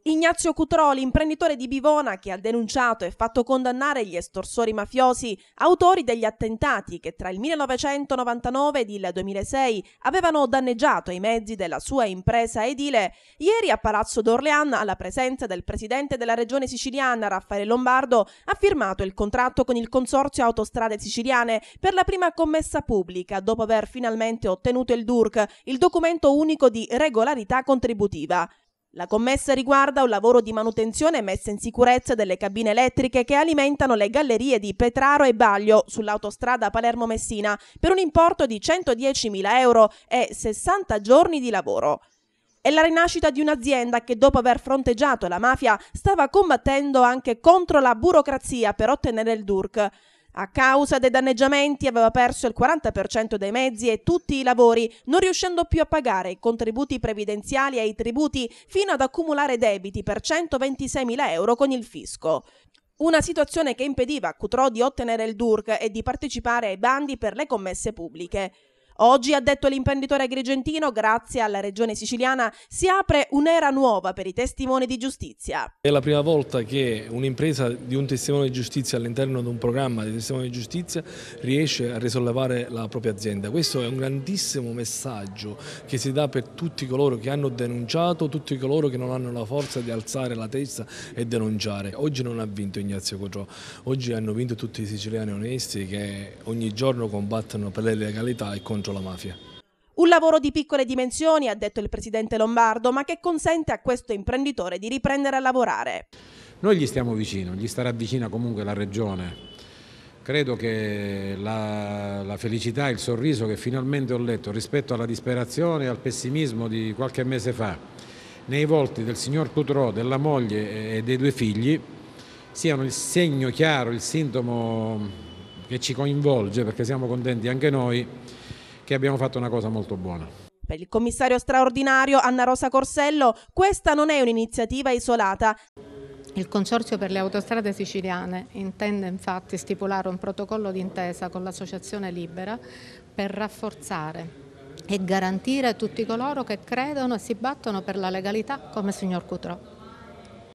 Ignazio Cutrò, l'imprenditore di Bivona che ha denunciato e fatto condannare gli estorsori mafiosi, autori degli attentati che tra il 1999 ed il 2006 avevano danneggiato i mezzi della sua impresa edile, ieri a Palazzo d'Orléans, alla presenza del presidente della regione siciliana Raffaele Lombardo, ha firmato il contratto con il Consorzio Autostrade Siciliane per la prima commessa pubblica dopo aver finalmente ottenuto il DURC, il documento unico di regolarità contributiva. La commessa riguarda un lavoro di manutenzione e messa in sicurezza delle cabine elettriche che alimentano le gallerie di Petraro e Baglio sull'autostrada Palermo-Messina per un importo di 110.000 euro e 60 giorni di lavoro. È la rinascita di un'azienda che dopo aver fronteggiato la mafia stava combattendo anche contro la burocrazia per ottenere il DURC. A causa dei danneggiamenti aveva perso il 40% dei mezzi e tutti i lavori, non riuscendo più a pagare i contributi previdenziali e i tributi fino ad accumulare debiti per 126.000 euro con il fisco. Una situazione che impediva a Cutrò di ottenere il DURC e di partecipare ai bandi per le commesse pubbliche. Oggi, ha detto l'imprenditore agrigentino, grazie alla regione siciliana si apre un'era nuova per i testimoni di giustizia. È la prima volta che un'impresa di un testimone di giustizia all'interno di un programma di testimone di giustizia riesce a risollevare la propria azienda. Questo è un grandissimo messaggio che si dà per tutti coloro che hanno denunciato, tutti coloro che non hanno la forza di alzare la testa e denunciare. Oggi non ha vinto Ignazio Cutrò, oggi hanno vinto tutti i siciliani onesti che ogni giorno combattono per le legalità e contro la mafia. Un lavoro di piccole dimensioni, ha detto il presidente Lombardo, ma che consente a questo imprenditore di riprendere a lavorare. Noi gli stiamo vicino, gli starà vicina comunque la regione. Credo che la felicità, il sorriso che finalmente ho letto rispetto alla disperazione e al pessimismo di qualche mese fa nei volti del signor Cutrò, della moglie e dei due figli siano il segno chiaro, il sintomo che ci coinvolge, perché siamo contenti anche noi che abbiamo fatto una cosa molto buona. Per il commissario straordinario Anna Rosa Corsello, questa non è un'iniziativa isolata. Il Consorzio per le Autostrade Siciliane intende infatti stipulare un protocollo d'intesa con l'Associazione Libera per rafforzare e garantire tutti coloro che credono e si battono per la legalità come il signor Cutrò.